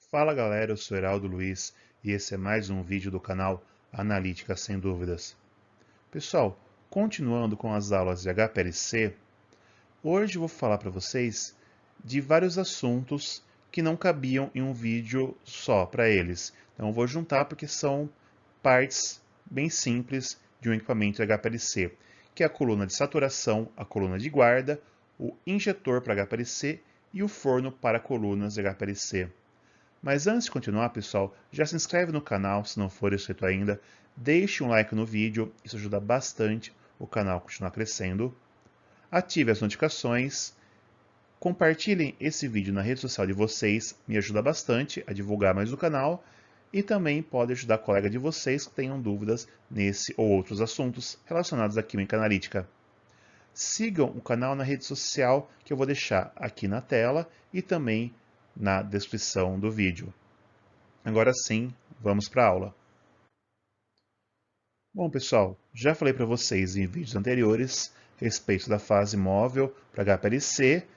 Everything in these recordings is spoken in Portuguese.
Fala galera, eu sou Heraldo Luiz e esse é mais um vídeo do canal Analítica Sem Dúvidas. Pessoal, continuando com as aulas de HPLC, hoje eu vou falar para vocês de vários assuntos que não cabiam em um vídeo só para eles. Então eu vou juntar porque são partes bem simples de um equipamento HPLC, que é a coluna de saturação, a coluna de guarda, o injetor para HPLC e o forno para colunas de HPLC. Mas antes de continuar, pessoal, já se inscreve no canal se não for inscrito ainda, deixe um like no vídeo, isso ajuda bastante o canal a continuar crescendo. Ative as notificações, compartilhem esse vídeo na rede social de vocês, me ajuda bastante a divulgar mais o canal e também pode ajudar colega de vocês que tenham dúvidas nesse ou outros assuntos relacionados à química analítica. Sigam o canal na rede social que eu vou deixar aqui na tela e também na descrição do vídeo. Agora sim, vamos para a aula. Bom, pessoal, já falei para vocês em vídeos anteriores a respeito da fase móvel para HPLC.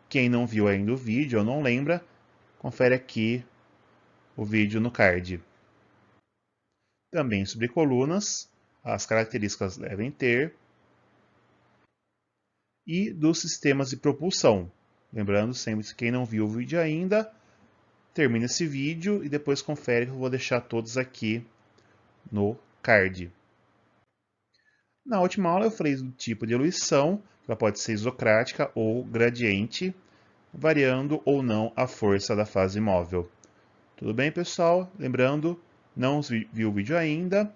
Quem não viu ainda o vídeo ou não lembra, confere aqui o vídeo no card. Também sobre colunas, as características que devem ter, e dos sistemas de propulsão. Lembrando sempre que quem não viu o vídeo ainda, termina esse vídeo e depois confere que eu vou deixar todos aqui no card. Na última aula eu falei do tipo de eluição, ela pode ser isocrática ou gradiente, variando ou não a força da fase móvel. Tudo bem, pessoal? Lembrando, não viu o vídeo ainda,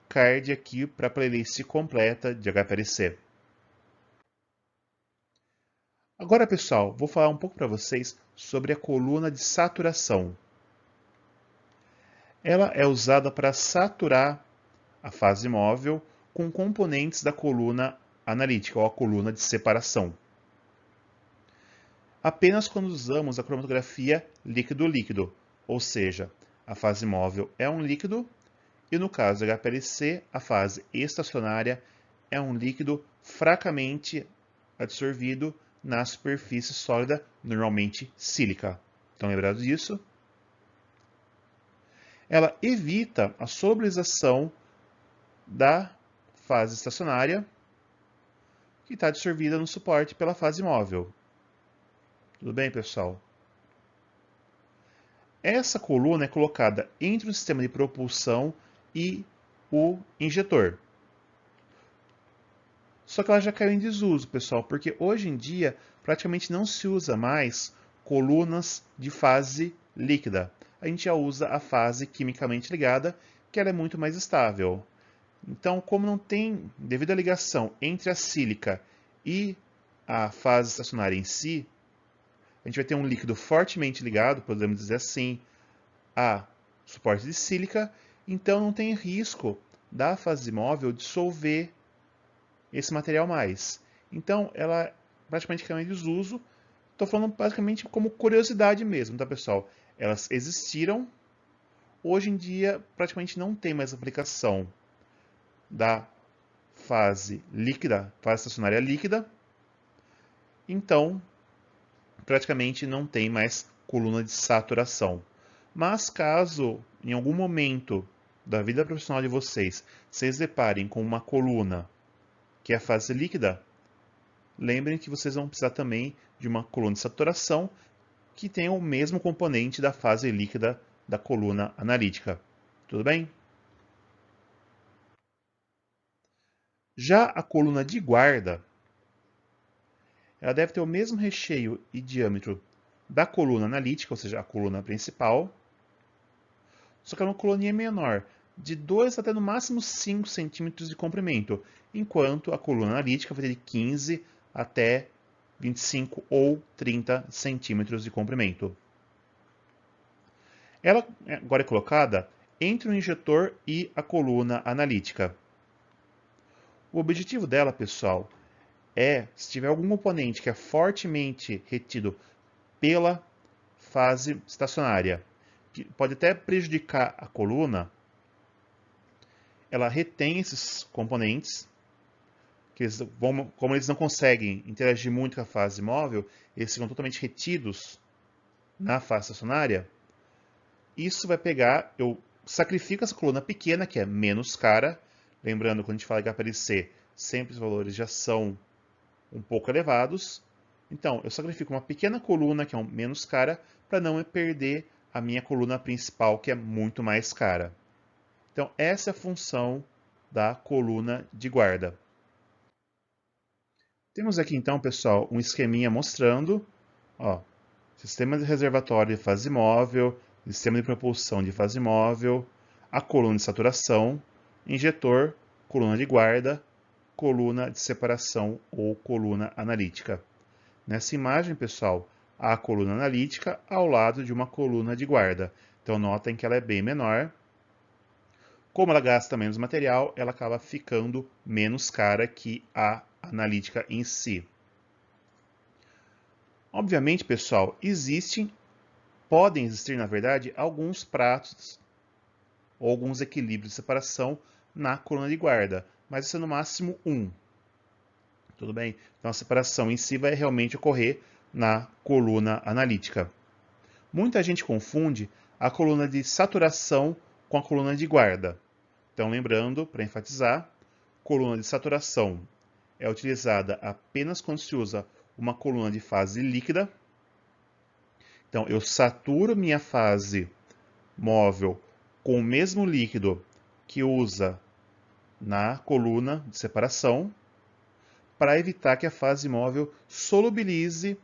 card aqui para a playlist completa de HPLC. Agora, pessoal, vou falar um pouco para vocês sobre a coluna de saturação. Ela é usada para saturar a fase móvel com componentes da coluna analítica, ou a coluna de separação. Apenas quando usamos a cromatografia líquido-líquido, ou seja, a fase móvel é um líquido, e no caso do HPLC, a fase estacionária é um líquido fracamente absorvido na superfície sólida, normalmente sílica. Estão lembrados disso? Ela evita a solubilização da fase estacionária, que está absorvida no suporte pela fase móvel. Tudo bem, pessoal? Essa coluna é colocada entre o sistema de propulsão e o injetor. Só que ela já caiu em desuso, pessoal, porque hoje em dia praticamente não se usa mais colunas de fase líquida. A gente já usa a fase quimicamente ligada, que ela é muito mais estável. Então, como não tem, devido à ligação entre a sílica e a fase estacionária em si, a gente vai ter um líquido fortemente ligado, podemos dizer assim, a suporte de sílica, então não tem risco da fase móvel dissolver esse material mais. Então, ela praticamente caiu em desuso. Estou falando basicamente como curiosidade mesmo, tá, pessoal? Elas existiram. Hoje em dia, praticamente não tem mais aplicação da fase líquida, fase estacionária líquida. Então, praticamente não tem mais coluna de saturação. Mas caso em algum momento da vida profissional de vocês deparem com uma coluna que é a fase líquida, lembrem que vocês vão precisar também de uma coluna de saturação que tenha o mesmo componente da fase líquida da coluna analítica. Tudo bem? Já a coluna de guarda, ela deve ter o mesmo recheio e diâmetro da coluna analítica, ou seja, a coluna principal, só que é uma coluninha menor, de 2 até no máximo 5 centímetros de comprimento, enquanto a coluna analítica vai ter de 15 até 25 ou 30 centímetros de comprimento. Ela agora é colocada entre o injetor e a coluna analítica. O objetivo dela, pessoal, é, se tiver algum componente que é fortemente retido pela fase estacionária, que pode até prejudicar a coluna, ela retém esses componentes, que como eles não conseguem interagir muito com a fase móvel, eles ficam totalmente retidos na fase estacionária. isso vai pegar, eu sacrifico essa coluna pequena, que é menos cara. Lembrando, quando a gente fala de HPLC, sempre os valores já são um pouco elevados. Então, eu sacrifico uma pequena coluna, que é menos cara, para não perder a minha coluna principal, que é muito mais cara. Então, essa é a função da coluna de guarda. Temos aqui, então, pessoal, um esqueminha mostrando, ó, sistema de reservatório de fase móvel, sistema de propulsão de fase móvel, a coluna de saturação, injetor, coluna de guarda, coluna de separação ou coluna analítica. Nessa imagem, pessoal, há a coluna analítica ao lado de uma coluna de guarda. Então, notem que ela é bem menor. Como ela gasta menos material, ela acaba ficando menos cara que a analítica em si. Obviamente, pessoal, podem existir, na verdade, alguns pratos ou alguns equilíbrios de separação na coluna de guarda, mas isso é no máximo um. Tudo bem? Então a separação em si vai realmente ocorrer na coluna analítica. Muita gente confunde a coluna de saturação com a coluna de guarda. Então, lembrando, para enfatizar, coluna de saturação é utilizada apenas quando se usa uma coluna de fase líquida. Então, eu saturo minha fase móvel com o mesmo líquido que usa na coluna de separação, para evitar que a fase móvel solubilize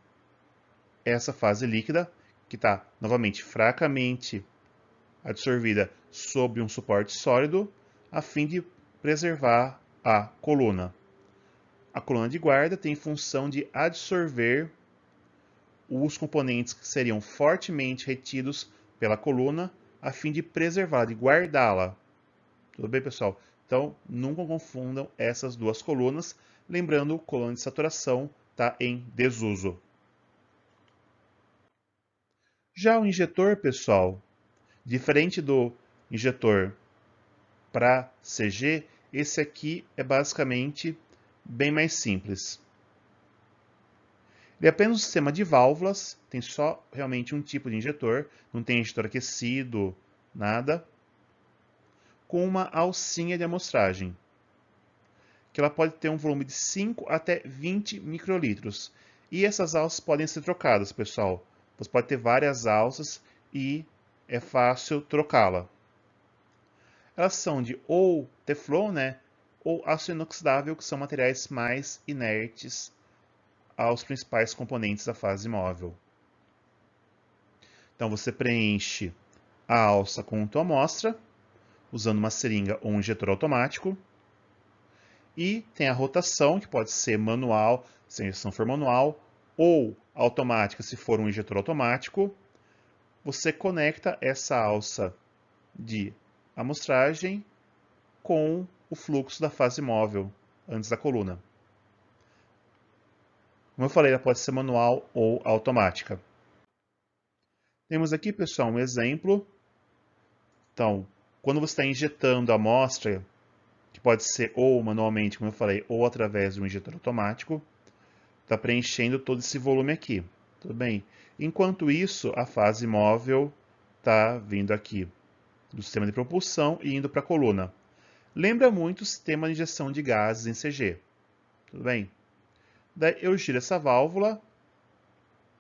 essa fase líquida, que está, novamente, fracamente absorvida sobre um suporte sólido, a fim de preservar a coluna. A coluna de guarda tem função de absorver os componentes que seriam fortemente retidos pela coluna, a fim de preservá-la, de guardá-la. Tudo bem, pessoal? Então, nunca confundam essas duas colunas. Lembrando, coluna de saturação está em desuso. Já o injetor, pessoal, diferente do injetor para CG, esse aqui é basicamente bem mais simples. Ele é apenas um sistema de válvulas, tem só realmente um tipo de injetor, não tem injetor aquecido, nada, com uma alcinha de amostragem, que ela pode ter um volume de 5 até 20 microlitros. E essas alças podem ser trocadas, pessoal. Você pode ter várias alças e é fácil trocá-la. Elas são de ou Teflon, né, ou aço inoxidável, que são materiais mais inertes aos principais componentes da fase móvel. Então você preenche a alça com tua amostra, usando uma seringa ou um injetor automático. E tem a rotação, que pode ser manual, se a injeção for manual, ou automática, se for um injetor automático. Você conecta essa alça de amostragem com o fluxo da fase móvel antes da coluna. Como eu falei, ela pode ser manual ou automática. Temos aqui, pessoal, um exemplo. Então, quando você está injetando a amostra, que pode ser ou manualmente, como eu falei, ou através do injetor automático, está preenchendo todo esse volume aqui. Tudo bem? Enquanto isso, a fase móvel está vindo aqui do sistema de propulsão e indo para a coluna. Lembra muito o sistema de injeção de gases em CG. Tudo bem? Daí eu giro essa válvula,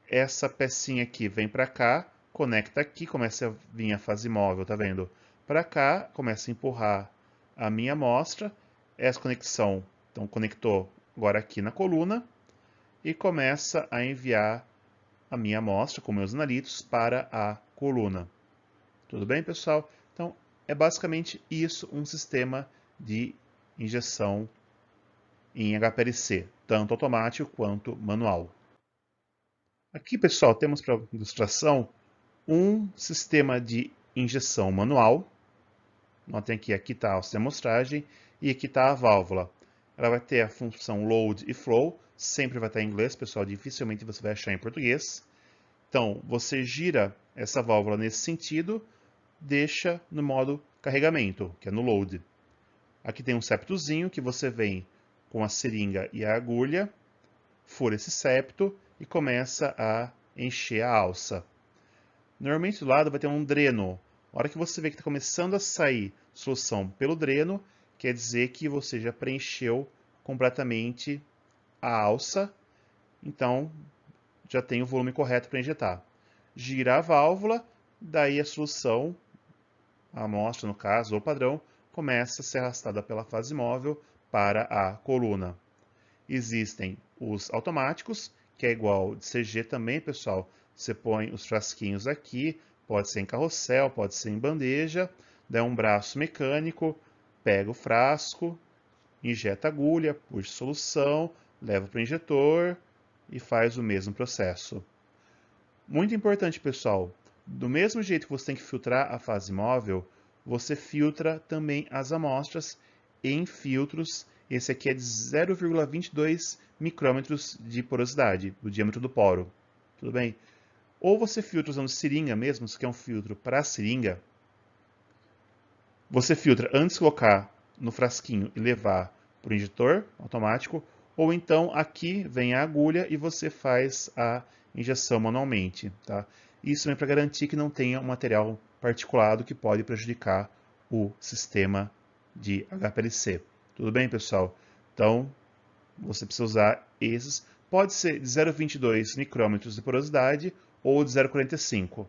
essa pecinha aqui vem para cá, conecta aqui, começa a vir a fase móvel, tá vendo? Para cá, começa a empurrar a minha amostra, essa conexão, então conectou agora aqui na coluna, e começa a enviar a minha amostra com meus analitos para a coluna. Tudo bem, pessoal? Então, é basicamente isso, um sistema de injeção em HPLC, tanto automático quanto manual. Aqui, pessoal, temos para ilustração um sistema de injeção manual. Notem que aqui está a amostragem e aqui está a válvula. Ela vai ter a função load e flow, sempre vai estar em inglês, pessoal, dificilmente você vai achar em português. Então, você gira essa válvula nesse sentido, deixa no modo carregamento, que é no load. Aqui tem um septozinho que você vem com a seringa e a agulha, fura esse septo e começa a encher a alça. Normalmente do lado vai ter um dreno. Na hora que você vê que está começando a sair solução pelo dreno, quer dizer que você já preencheu completamente a alça, então já tem o volume correto para injetar. Gira a válvula, daí a solução, a amostra no caso, ou padrão, começa a ser arrastada pela fase móvel para a coluna. Existem os automáticos, que é igual de CG também, pessoal. Você põe os frasquinhos aqui, pode ser em carrossel, pode ser em bandeja, dá um braço mecânico, pega o frasco, injeta a agulha, puxa solução, leva para o injetor e faz o mesmo processo. Muito importante, pessoal, do mesmo jeito que você tem que filtrar a fase móvel, você filtra também as amostras em filtros. Esse aqui é de 0,22 micrômetros de porosidade, do diâmetro do poro. Tudo bem? Ou você filtra usando seringa mesmo, isso aqui é um filtro para seringa. Você filtra antes de colocar no frasquinho e levar para o injetor automático, ou então aqui vem a agulha e você faz a injeção manualmente. Tá? Isso é para garantir que não tenha um material particulado que pode prejudicar o sistema de HPLC. Tudo bem, pessoal? Então, você precisa usar esses. Pode ser de 0,22 micrômetros de porosidade ou de 0,45.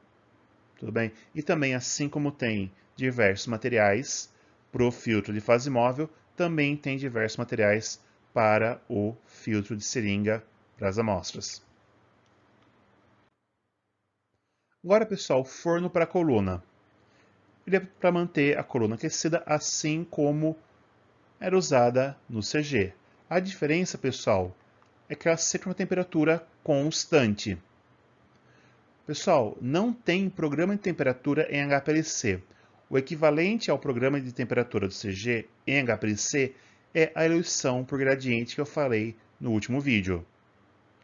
Tudo bem? E também, assim como tem diversos materiais para o filtro de fase móvel, também tem diversos materiais para o filtro de seringa para as amostras. Agora, pessoal, forno para a coluna. Ele é para manter a coluna aquecida, assim como era usada no CG. A diferença, pessoal, é que ela seca uma temperatura constante. Pessoal, não tem programa de temperatura em HPLC. O equivalente ao programa de temperatura do CG em HPLC é a eluição por gradiente que eu falei no último vídeo.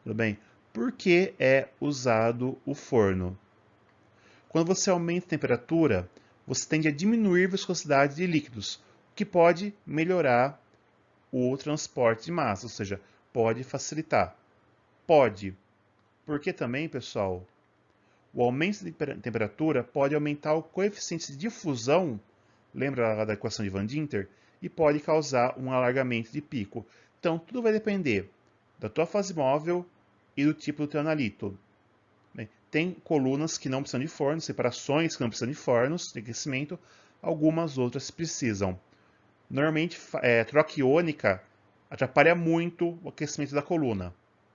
Tudo bem? Por que é usado o forno? Quando você aumenta a temperatura, você tende a diminuir a viscosidade de líquidos, o que pode melhorar o transporte de massa, ou seja, pode facilitar. Pode. Porque também, pessoal, o aumento de temperatura pode aumentar o coeficiente de difusão, lembra lá da equação de Van Dinter? E pode causar um alargamento de pico. Então, tudo vai depender da tua fase móvel e do tipo do teu analito. Tem colunas que não precisam de fornos, separações que não precisam de fornos de aquecimento, algumas outras precisam. Normalmente, troca iônica atrapalha muito o aquecimento da coluna.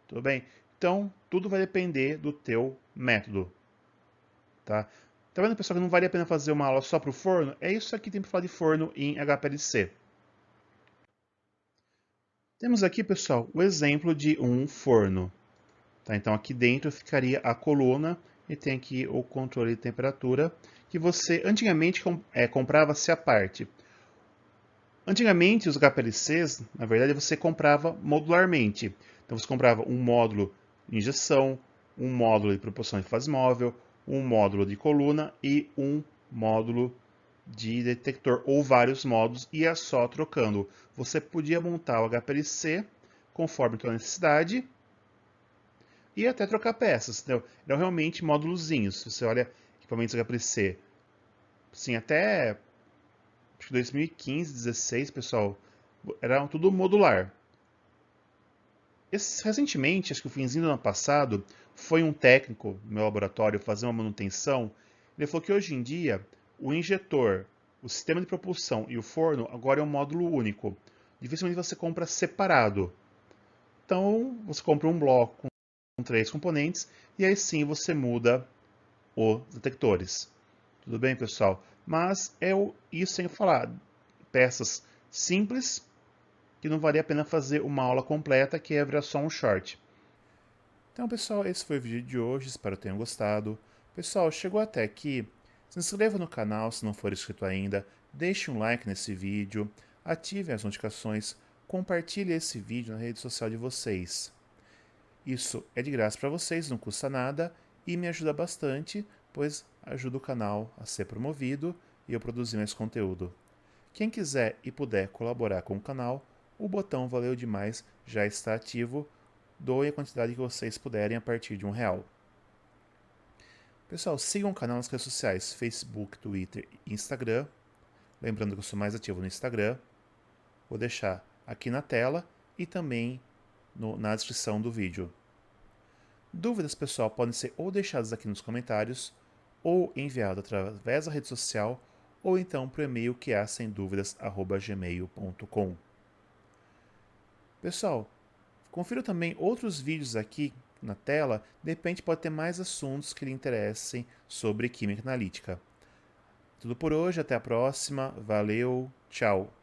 Tudo bem? Então, tudo vai depender do teu método. Tá vendo, pessoal, que não vale a pena fazer uma aula só para o forno? É isso aqui que tem para falar de forno em HPLC. Temos aqui, pessoal, o exemplo de um forno. Tá? Então, aqui dentro ficaria a coluna e tem aqui o controle de temperatura, que você antigamente comprava-se à parte. Antigamente, os HPLCs, na verdade, você comprava modularmente. Então, você comprava um módulo de injeção, um módulo de propulsão de fase móvel, um módulo de coluna e um módulo de detector, ou vários módulos, e ia só trocando. Você podia montar o HPLC conforme a sua necessidade e até trocar peças. Entendeu? Eram realmente módulozinhos. Se você olha equipamentos HPLC, sim, até acho que 2015, 2016, pessoal, era tudo modular. Recentemente, acho que o finzinho do ano passado, foi um técnico no meu laboratório fazer uma manutenção. Ele falou que hoje em dia o injetor, o sistema de propulsão e o forno agora é um módulo único. Dificilmente você compra separado. Então, você compra um bloco com 3 componentes e aí sim você muda os detectores. Tudo bem, pessoal? Mas isso sem falar. Peças simples que não valia a pena fazer uma aula completa, que é só um short. Então, pessoal, esse foi o vídeo de hoje, espero que tenham gostado. Pessoal, chegou até aqui, se inscreva no canal se não for inscrito ainda, deixe um like nesse vídeo, ative as notificações, compartilhe esse vídeo na rede social de vocês. Isso é de graça para vocês, não custa nada e me ajuda bastante, pois ajuda o canal a ser promovido e eu produzir mais conteúdo. Quem quiser e puder colaborar com o canal, o botão Valeu Demais já está ativo. Doe a quantidade que vocês puderem a partir de R$1. Pessoal, sigam o canal nas redes sociais, Facebook, Twitter e Instagram. Lembrando que eu sou mais ativo no Instagram. Vou deixar aqui na tela e também na descrição do vídeo. Dúvidas, pessoal, podem ser ou deixadas aqui nos comentários, ou enviadas através da rede social, ou então para o e-mail que é semduvidas@gmail.com. Pessoal, confira também outros vídeos aqui na tela, de repente pode ter mais assuntos que lhe interessem sobre química analítica. Tudo por hoje, até a próxima, valeu, tchau!